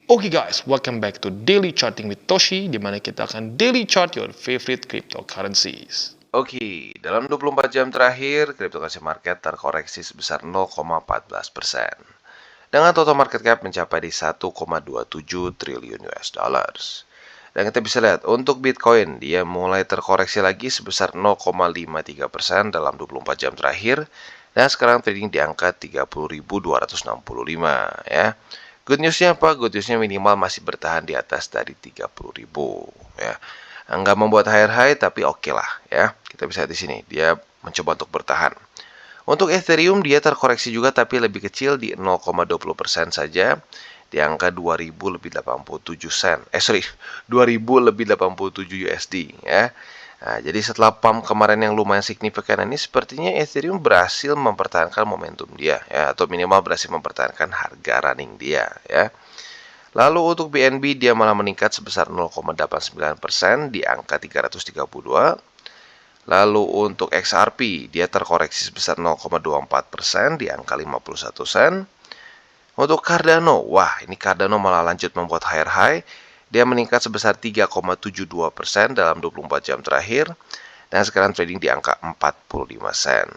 Oke guys, welcome back to Daily Charting with Toshi, di mana kita akan daily chart your favorite cryptocurrencies. Oke, dalam 24 jam terakhir, cryptocurrency market terkoreksi sebesar 0,14%. Dengan total market cap mencapai di 1,27 triliun US dollars. Dan kita bisa lihat, untuk Bitcoin, dia mulai terkoreksi lagi sebesar 0,53% dalam 24 jam terakhir. Dan sekarang trading di angka 30.265 ya. Good newsnya apa? Good newsnya minimal masih bertahan di atas dari 30.000 ya. Nggak membuat high tapi oke lah ya. Kita bisa lihat di sini dia mencoba untuk bertahan. Untuk Ethereum dia terkoreksi juga tapi lebih kecil di 0,20% saja di angka 2000 lebih 87 USD ya. Nah, jadi setelah pump kemarin yang lumayan signifikan ini sepertinya Ethereum berhasil mempertahankan momentum dia ya, atau minimal berhasil mempertahankan harga running dia ya. Lalu untuk BNB dia malah meningkat sebesar 0,89% di angka 332. Lalu untuk XRP dia terkoreksi sebesar 0,24% di angka 51 sen. Untuk Cardano, wah ini Cardano malah lanjut membuat higher high. Dia meningkat sebesar 3,72% dalam 24 jam terakhir. Dan sekarang trading di angka 45 sen.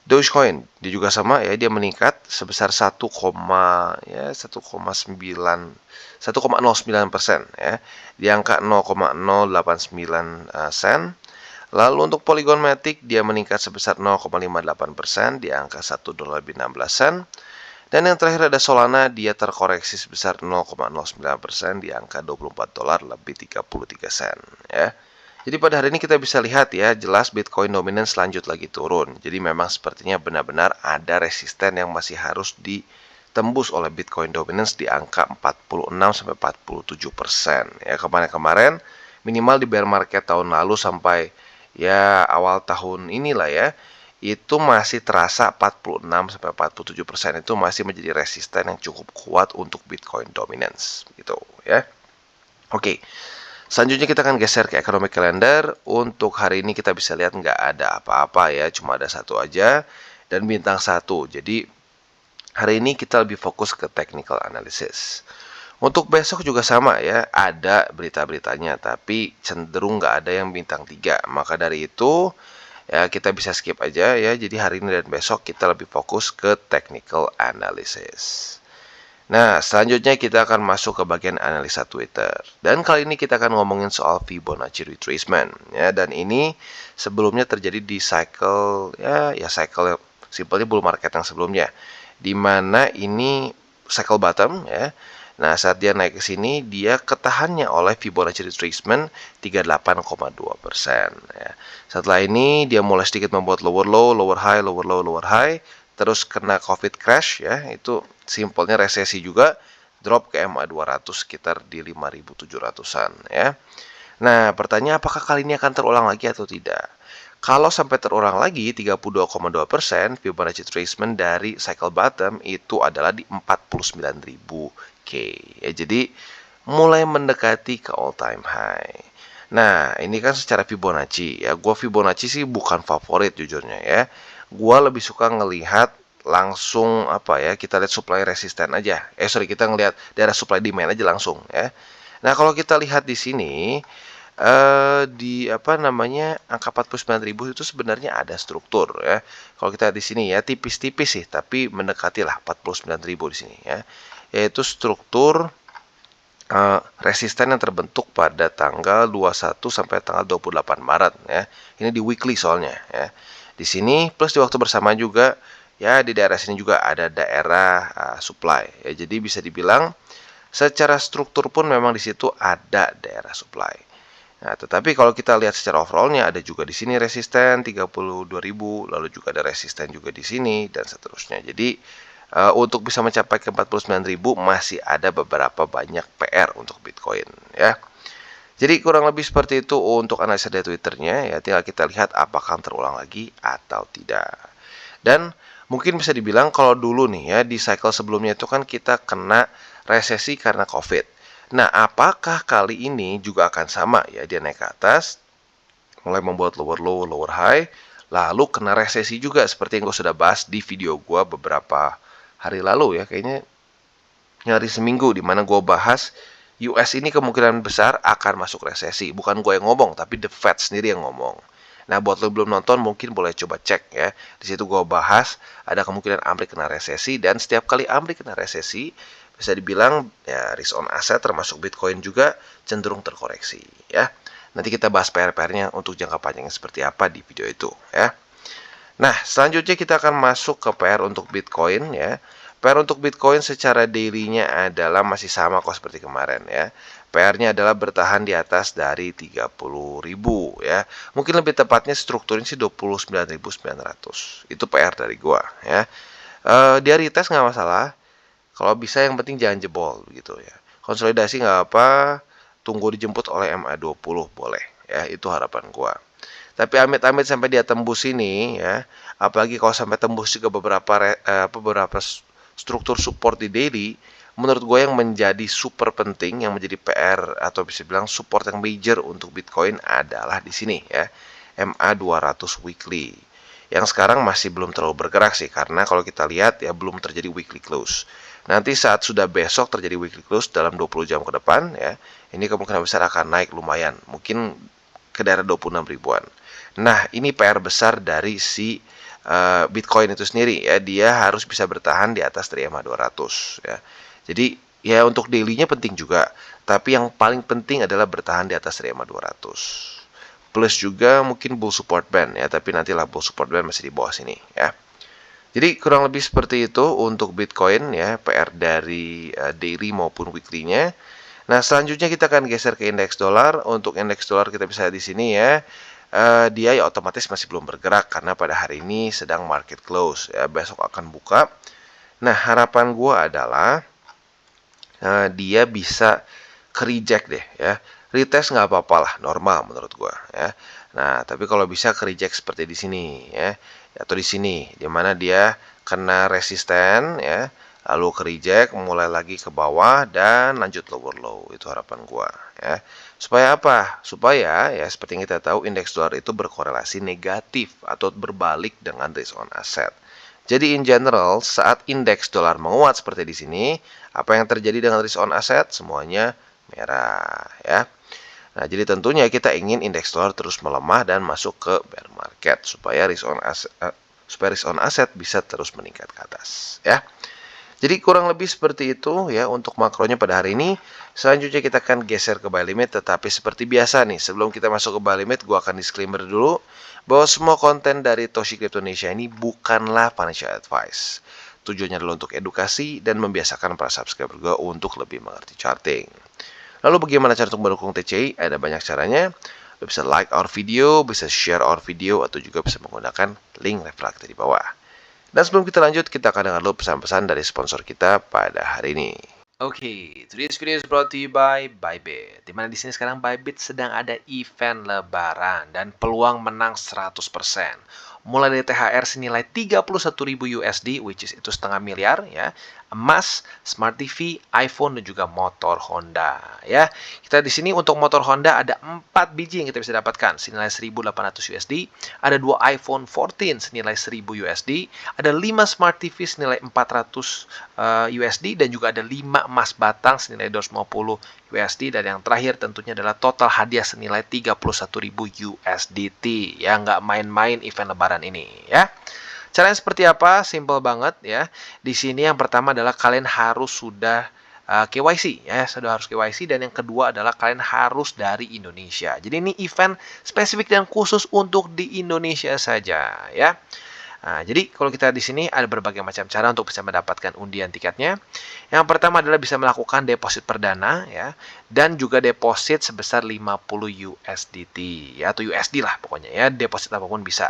Dogecoin dia juga sama ya, dia meningkat sebesar 1,09% ya, di angka 0,089 sen. Lalu untuk Polygon Matic dia meningkat sebesar 0,58% di angka $1.16. Dan yang terakhir ada Solana, dia terkoreksi sebesar 0,09% di angka $24.33 ya. Jadi pada hari ini kita bisa lihat ya, jelas Bitcoin dominance lanjut lagi turun. Jadi memang sepertinya benar-benar ada resisten yang masih harus ditembus oleh Bitcoin dominance di angka 46-47%. Ya, kemarin-kemarin minimal di bear market tahun lalu sampai ya awal tahun inilah ya, itu masih terasa 46-47% itu masih menjadi resisten yang cukup kuat untuk Bitcoin dominance gitu ya. Oke. Selanjutnya kita akan geser ke economic calendar. Untuk hari ini kita bisa lihat nggak ada apa-apa ya, cuma ada satu aja dan bintang satu. Jadi hari ini kita lebih fokus ke technical analysis. Untuk besok juga sama ya, ada berita-beritanya tapi cenderung nggak ada yang bintang 3. Maka dari itu ya kita bisa skip aja ya. Jadi hari ini dan besok kita lebih fokus ke technical analysis. Nah, selanjutnya kita akan masuk ke bagian analisa Twitter. Dan kali ini kita akan ngomongin soal Fibonacci retracement ya, dan ini sebelumnya terjadi di cycle cycle simpelnya bull market yang sebelumnya. Di mana ini cycle bottom ya. Nah, saat dia naik ke sini dia ketahannya oleh Fibonacci retracement 38,2% ya. Setelah ini dia mulai sedikit membuat lower low, lower high, lower low, lower high. Terus kena COVID crash ya, itu simpelnya resesi juga, drop ke MA 200 sekitar di 5.700-an ya. Nah, pertanyaan apakah kali ini akan terulang lagi atau tidak? Kalau sampai terulang lagi 32,2%, Fibonacci retracement dari cycle bottom itu adalah di 49.000 K. Ya, jadi mulai mendekati ke all time high. Nah, ini kan secara Fibonacci ya. Gua Fibonacci sih bukan favorit jujurnya ya. Gua lebih suka ngelihat langsung apa ya, kita lihat supply resisten aja. Kita ngelihat daerah supply demand aja langsung ya. Nah, kalau kita lihat di sini di apa namanya angka 49.000 itu sebenarnya ada struktur ya. Kalau kita lihat di sini ya tipis-tipis sih, tapi mendekati lah 49.000 di sini ya. Yaitu struktur resisten yang terbentuk pada tanggal 21 sampai tanggal 28 Maret ya. Ini di weekly soalnya ya. Di sini plus di waktu bersamaan juga ya, di daerah sini juga ada daerah supply ya. Jadi bisa dibilang secara struktur pun memang di situ ada daerah supply. Nah, tetapi kalau kita lihat secara overallnya ada juga di sini resisten 32.000, lalu juga ada resisten juga di sini dan seterusnya. Jadi untuk bisa mencapai ke 49.000 masih ada beberapa banyak PR untuk Bitcoin ya. Jadi kurang lebih seperti itu untuk analisa dari Twitternya ya. Tinggal kita lihat apakah terulang lagi atau tidak. Dan mungkin bisa dibilang kalau dulu nih ya di cycle sebelumnya itu kan kita kena resesi karena COVID. Nah, apakah kali ini juga akan sama ya, dia naik ke atas mulai membuat lower low, lower high, lalu kena resesi juga seperti yang gue sudah bahas di video gue beberapa hari lalu ya, kayaknya nyari seminggu di mana gue bahas US ini kemungkinan besar akan masuk resesi. Bukan gue yang ngomong, tapi The Fed sendiri yang ngomong. Nah, buat lo belum nonton mungkin boleh coba cek ya. Di situ gue bahas ada kemungkinan Amerika kena resesi, dan setiap kali Amerika kena resesi bisa dibilang ya risk on asset termasuk Bitcoin juga cenderung terkoreksi ya. Nanti kita bahas PR-PR-nya untuk jangka panjangnya seperti apa di video itu ya. Nah, selanjutnya kita akan masuk ke PR untuk Bitcoin ya. PR untuk Bitcoin secara daily-nya adalah masih sama kok seperti kemarin ya. PR-nya adalah bertahan di atas dari 30.000 ya. Mungkin lebih tepatnya strukturnya sih 29.900. Itu PR dari gua ya. Dia retest nggak masalah. Kalau bisa yang penting jangan jebol gitu ya. Konsolidasi nggak apa, tunggu dijemput oleh MA20 boleh ya. Itu harapan gua. Tapi amit-amit sampai dia tembus ini ya, apalagi kalau sampai tembus juga beberapa struktur support di daily, menurut gue yang menjadi super penting, yang menjadi PR atau bisa bilang support yang major untuk Bitcoin adalah di sini ya, MA200 weekly. Yang sekarang masih belum terlalu bergerak sih, karena kalau kita lihat ya belum terjadi weekly close. Nanti saat sudah besok terjadi weekly close dalam 20 jam ke depan ya, ini kemungkinan besar akan naik lumayan, mungkin ke daerah 26 ribuan. Nah, ini PR besar dari si Bitcoin itu sendiri ya, dia harus bisa bertahan di atas dari MA200 ya. Jadi ya untuk daily-nya penting juga, tapi yang paling penting adalah bertahan di atas dari MA200. Plus juga mungkin bull support band ya, tapi nantilah bull support band masih di bawah sini ya. Jadi kurang lebih seperti itu untuk Bitcoin ya, PR dari daily maupun weekly-nya. Nah, selanjutnya kita akan geser ke indeks dolar. Untuk indeks dolar kita bisa lihat di sini ya. Dia ya otomatis masih belum bergerak karena pada hari ini sedang market close ya, besok akan buka. Nah, harapan gue adalah dia bisa ke reject deh ya. Retest nggak apa-apa lah, normal menurut gue ya. Nah, tapi kalau bisa ke reject seperti di sini ya, atau di sini, di mana dia kena resisten ya, lalu ke reject, mulai lagi ke bawah dan lanjut lower low. Itu harapan gua ya. Supaya apa? Supaya ya seperti yang kita tahu indeks dolar itu berkorelasi negatif atau berbalik dengan risk on asset. Jadi in general, saat indeks dolar menguat seperti di sini, apa yang terjadi dengan risk on asset? Semuanya merah ya. Nah, jadi tentunya kita ingin indeks dolar terus melemah dan masuk ke bear market supaya risk on asset bisa terus meningkat ke atas ya. Jadi kurang lebih seperti itu ya untuk makronya pada hari ini. Selanjutnya kita akan geser ke buy limit, tetapi seperti biasa nih, sebelum kita masuk ke buy limit, gua akan disclaimer dulu bahwa semua konten dari Toshi Crypto Indonesia ini bukanlah financial advice. Tujuannya adalah untuk edukasi dan membiasakan para subscriber gue untuk lebih mengerti charting. Lalu bagaimana cara untuk mendukung TCI? Ada banyak caranya. Lo bisa like our video, bisa share our video, atau juga bisa menggunakan link referral di bawah. Dan sebelum kita lanjut, kita akan dengar dulu pesan-pesan dari sponsor kita pada hari ini. Oke, today's video is brought to you by Bybit. Dimana di sini sekarang Bybit sedang ada event lebaran dan peluang menang 100%. Mulai dari THR senilai 31.000 USD, which is itu setengah miliar ya, emas, smart TV, iPhone dan juga motor Honda ya. Kita di sini untuk motor Honda ada 4 biji yang kita bisa dapatkan senilai 1.800 USD, ada 2 iPhone 14 senilai 1.000 USD, ada 5 smart TV senilai 400 USD dan juga ada 5 emas batang senilai 250 USD, dan yang terakhir tentunya adalah total hadiah senilai 31.000 USDT ya, nggak main-main event lebaran ini ya. Caranya seperti apa? Simple banget ya. Di sini yang pertama adalah kalian harus sudah KYC ya, sudah harus KYC, dan yang kedua adalah kalian harus dari Indonesia. Jadi ini event spesifik dan khusus untuk di Indonesia saja ya. Nah, jadi kalau kita di sini ada berbagai macam cara untuk bisa mendapatkan undian tiketnya. Yang pertama adalah bisa melakukan deposit perdana ya, dan juga deposit sebesar 50 USDT ya, atau USD lah pokoknya ya, deposit apapun bisa.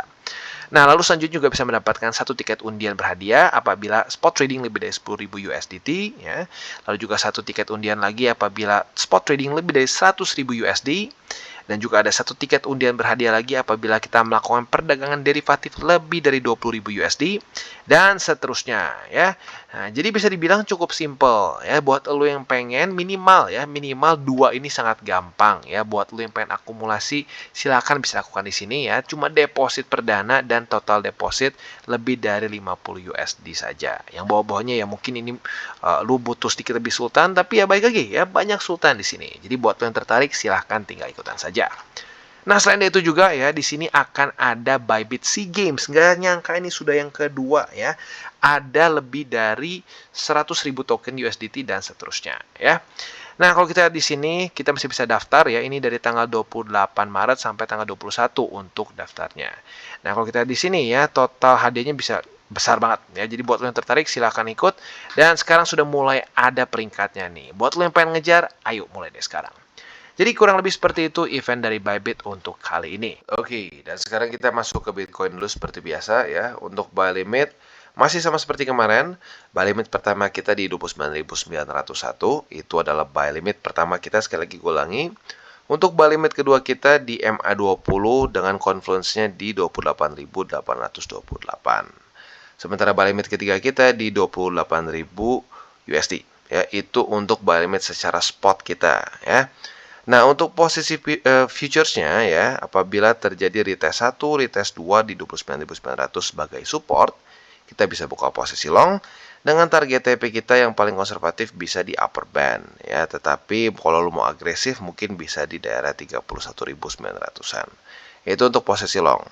Nah, lalu selanjutnya juga bisa mendapatkan 1 tiket undian berhadiah apabila spot trading lebih dari 10.000 USDT ya. Lalu juga 1 tiket undian lagi apabila spot trading lebih dari 100.000 USD. Dan juga ada satu tiket undian berhadiah lagi apabila kita melakukan perdagangan derivatif lebih dari 20.000 USD dan seterusnya ya. Nah, jadi bisa dibilang cukup simple ya buat lo yang pengen minimal 2 ini sangat gampang ya. Buat lo yang pengen akumulasi silakan bisa lakukan di sini ya. Cuma deposit perdana dan total deposit lebih dari 50 USD saja. Yang bawah-bawahnya ya mungkin ini lu butuh sedikit lebih sultan, tapi ya baik lagi ya banyak sultan di sini. Jadi buat lo yang tertarik silahkan tinggal ikutan saja. Nah selain itu juga ya di sini akan ada Bybit Sea Games. Nggak nyangka ini sudah yang kedua ya. Ada lebih dari 100.000 token USDT dan seterusnya ya. Nah, kalau kita lihat di sini, kita masih bisa daftar ya. Ini dari tanggal 28 Maret sampai tanggal 21 untuk daftarnya. Nah, kalau kita lihat di sini ya, total hadiahnya bisa besar banget ya. Jadi buat lo yang tertarik silahkan ikut. Dan sekarang sudah mulai ada peringkatnya nih. Buat lo yang pengen ngejar, ayo mulai deh sekarang. Jadi kurang lebih seperti itu event dari Bybit untuk kali ini. Oke, dan sekarang kita masuk ke Bitcoin dulu seperti biasa ya. Untuk buy limit masih sama seperti kemarin. Buy limit pertama kita di 29.901. Itu adalah buy limit pertama kita, sekali lagi gue ulangi. Untuk buy limit kedua kita di MA20 dengan confluence-nya di 28.828. Sementara buy limit ketiga kita di 28.000 USD. Ya, itu untuk buy limit secara spot kita ya. Nah, untuk posisi futures-nya ya, apabila terjadi retest 1, retest 2 di 29.900 sebagai support, kita bisa buka posisi long dengan target TP kita yang paling konservatif bisa di upper band ya, tetapi kalau lu mau agresif mungkin bisa di daerah 31.900-an. Itu untuk posisi long.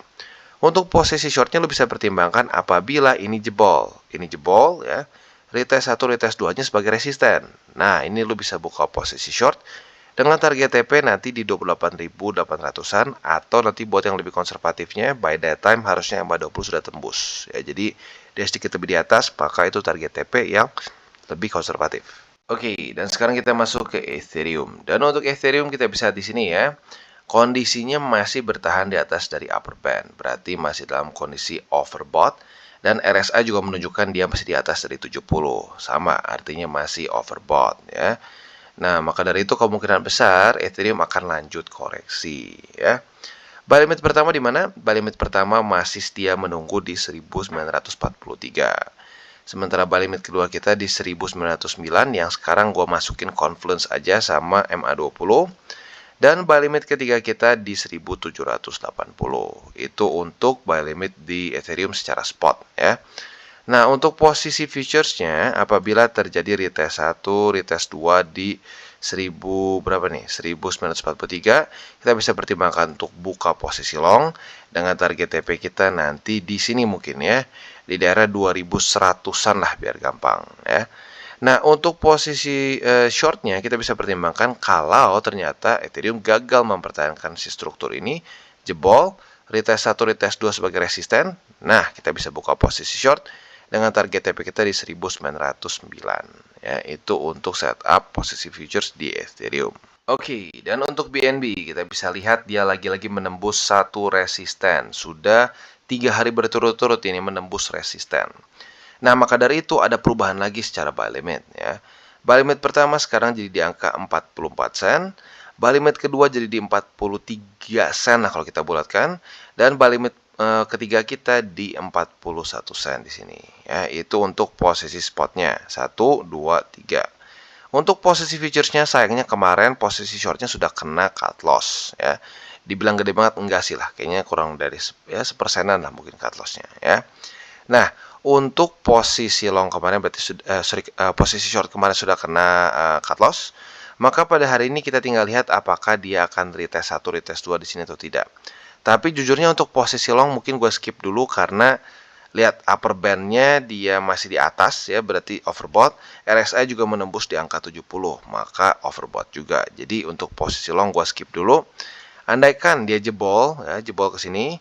Untuk posisi shortnya lu bisa pertimbangkan apabila ini jebol. Ini jebol ya, retest 1, retest 2-nya sebagai resisten. Nah, ini lu bisa buka posisi short dengan target TP nanti di 28.800-an atau nanti buat yang lebih konservatifnya by that time harusnya MA20 sudah tembus ya. Jadi dia sedikit lebih di atas, maka itu target TP yang lebih konservatif. Oke, dan sekarang kita masuk ke Ethereum. Dan untuk Ethereum kita bisa di sini ya. Kondisinya masih bertahan di atas dari upper band, berarti masih dalam kondisi overbought. Dan RSI juga menunjukkan dia masih di atas dari 70, sama artinya masih overbought ya. Nah, maka dari itu kemungkinan besar Ethereum akan lanjut koreksi ya. Buy limit pertama di mana? Buy limit pertama masih setia menunggu di 1943. Sementara buy limit kedua kita di 1909 yang sekarang gue masukin confluence aja sama MA20. Dan buy limit ketiga kita di 1780. Itu untuk buy limit di Ethereum secara spot ya. Nah, untuk posisi futures-nya apabila terjadi retest 1, retest 2 di 1943, kita bisa pertimbangkan untuk buka posisi long dengan target TP kita nanti di sini mungkin ya, di daerah 2100-an lah biar gampang ya. Nah, untuk posisi short-nya kita bisa pertimbangkan kalau ternyata Ethereum gagal mempertahankan si struktur ini, jebol, retest 1, retest 2 sebagai resisten. Nah, kita bisa buka posisi short dengan target TP kita di 1909 ya. Itu untuk setup posisi futures di Ethereum. Oke, dan untuk BNB kita bisa lihat dia lagi-lagi menembus satu resisten. Sudah 3 hari berturut-turut ini menembus resisten. Nah, maka dari itu ada perubahan lagi secara buy limit ya. Buy limit pertama sekarang jadi di angka 44 sen. Buy limit kedua jadi di 43 sen lah kalau kita bulatkan. Dan buy limit ketiga kita di 41 sen di sini ya. Itu untuk posisi spotnya 1, 2, 3. Untuk posisi futuresnya sayangnya kemarin posisi shortnya sudah kena cut loss ya. Dibilang gede banget enggak sih lah, kayaknya kurang dari ya 1%-an lah mungkin cut lossnya ya. Nah, untuk posisi long kemarin berarti posisi short kemarin sudah kena cut loss. Maka pada hari ini kita tinggal lihat apakah dia akan retest 1, retest 2 di sini atau tidak. Tapi jujurnya untuk posisi long mungkin gue skip dulu karena lihat upper band-nya dia masih di atas ya, berarti overbought. RSI juga menembus di angka 70, maka overbought juga. Jadi untuk posisi long gue skip dulu. Andaikan dia jebol ya, jebol ke sini,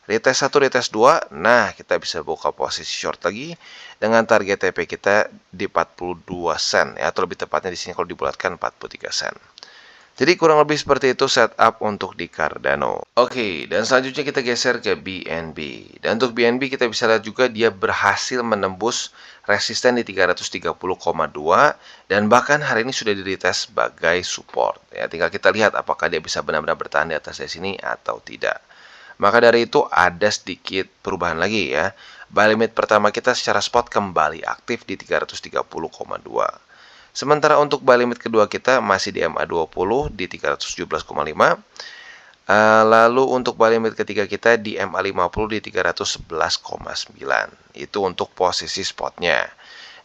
retest 1, retest 2, nah kita bisa buka posisi short lagi dengan target TP kita di 42 sen ya, atau lebih tepatnya di sini kalau dibulatkan 43 sen. Jadi kurang lebih seperti itu setup untuk di Cardano. Oke, dan selanjutnya kita geser ke BNB. Dan untuk BNB kita bisa lihat juga dia berhasil menembus resisten di 330,2 dan bahkan hari ini sudah di-retest sebagai support. Ya, tinggal kita lihat apakah dia bisa benar-benar bertahan di atas dari sini atau tidak. Maka dari itu ada sedikit perubahan lagi ya. Buy limit pertama kita secara spot kembali aktif di 330,2. Sementara untuk buy limit kedua kita masih di MA20 di 317,5. Lalu untuk buy limit ketiga kita di MA50 di 311,9. Itu untuk posisi spotnya.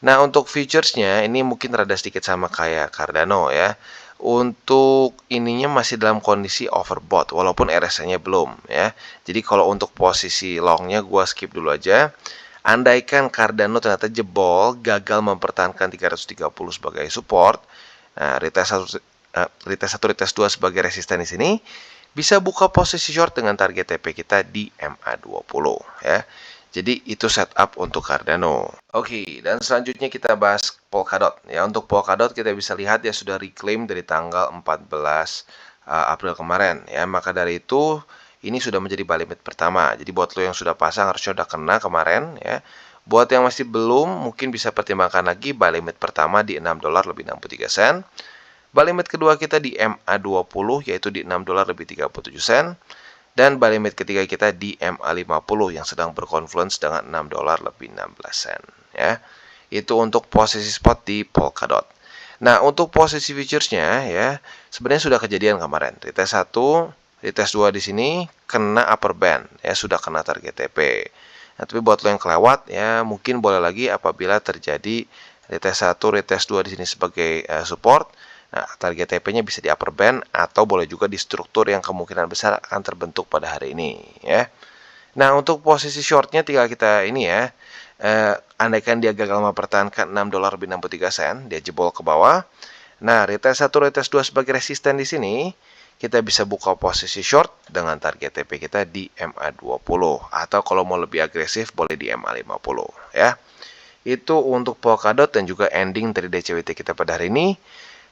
Nah, untuk futuresnya ini mungkin rada sedikit sama kayak Cardano ya. Untuk ininya masih dalam kondisi overbought walaupun RSI-nya belum ya. Jadi kalau untuk posisi longnya gua skip dulu aja. Andaikan Cardano ternyata jebol, gagal mempertahankan 330 sebagai support, nah retest 1, retest 2 sebagai resisten di sini, bisa buka posisi short dengan target TP kita di MA20 ya. Jadi itu setup untuk Cardano. Oke, dan selanjutnya kita bahas Polkadot. Ya, untuk Polkadot kita bisa lihat dia sudah reclaim dari tanggal 14 April kemarin ya. Maka dari itu ini sudah menjadi buy limit pertama. Jadi buat lo yang sudah pasang harusnya udah kena kemarin ya. Buat yang masih belum mungkin bisa pertimbangkan lagi buy limit pertama di $6 lebih 63 sen. Buy limit kedua kita di MA20 yaitu di $6 lebih 37 sen. Dan buy limit ketiga kita di MA50 yang sedang berkonfluence dengan $6 lebih 16 sen ya. Itu untuk posisi spot di Polkadot. Nah, untuk posisi futuresnya ya, sebenarnya sudah kejadian kemarin. Retest 1, retest 2 di sini kena upper band ya, sudah kena target TP. Nah, tapi buat lo yang kelewat ya, mungkin boleh lagi apabila terjadi retest 1, retest 2 di sini sebagai support. Nah, target TP-nya bisa di upper band atau boleh juga di struktur yang kemungkinan besar akan terbentuk pada hari ini ya. Nah, untuk posisi shortnya tinggal kita ini ya. Andaikan dia gagal mempertahankan $6 lebih 63 sen, dia jebol ke bawah. Nah, retest 1, retest 2 sebagai resisten di sini, kita bisa buka posisi short dengan target TP kita di MA20 atau kalau mau lebih agresif boleh di MA50 ya. Itu untuk Polkadot dan juga ending dari DCWT kita pada hari ini.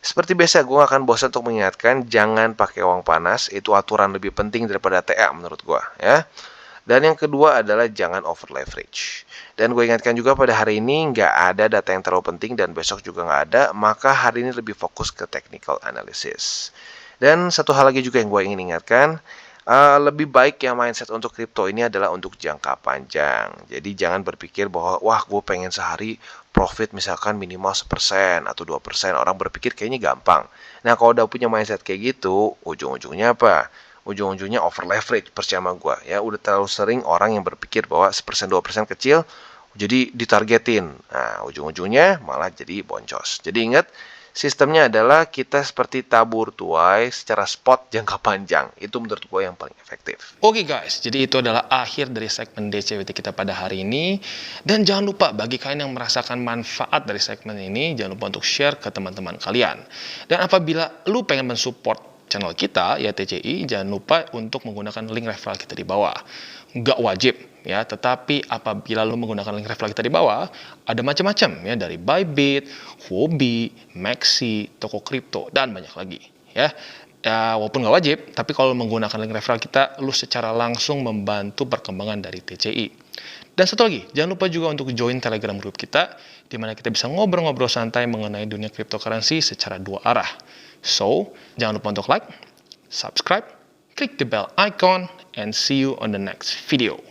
Seperti biasa, gue gak akan bosan untuk mengingatkan jangan pakai uang panas. Itu aturan lebih penting daripada TA menurut gue ya. Dan yang kedua adalah jangan over leverage. Dan gue ingatkan juga pada hari ini nggak ada data yang terlalu penting dan besok juga nggak ada. Maka hari ini lebih fokus ke technical analysis. Dan satu hal lagi juga yang gue ingin ingatkan. Lebih baik ya mindset untuk kripto ini adalah untuk jangka panjang. Jadi jangan berpikir bahwa wah gue pengen sehari profit misalkan minimal 1% atau 2%. Orang berpikir kayaknya gampang. Nah kalau udah punya mindset kayak gitu, ujung-ujungnya apa? Ujung-ujungnya over leverage percaya gue ya. Udah terlalu sering orang yang berpikir bahwa 1% 2% kecil jadi ditargetin. Nah ujung-ujungnya malah jadi boncos. Jadi ingat, sistemnya adalah kita seperti tabur tuai secara spot jangka panjang. Itu menurut gue yang paling efektif. Oke guys, jadi itu adalah akhir dari segmen DCWT kita pada hari ini. Dan jangan lupa bagi kalian yang merasakan manfaat dari segmen ini, jangan lupa untuk share ke teman-teman kalian. Dan apabila lu pengen mensupport channel kita, ya TCI, jangan lupa untuk menggunakan link referral kita di bawah. Nggak wajib ya, tetapi apabila lu menggunakan link referral kita di bawah, ada macam-macam ya, dari Bybit, Huobi, Maxi, toko kripto, dan banyak lagi ya. Ya, walaupun nggak wajib, tapi kalau menggunakan link referral kita, lu secara langsung membantu perkembangan dari TCI. Dan satu lagi, jangan lupa juga untuk join Telegram group kita, di mana kita bisa ngobrol-ngobrol santai mengenai dunia cryptocurrency secara dua arah. So, jangan lupa untuk like, subscribe, klik the bell icon, and see you on the next video.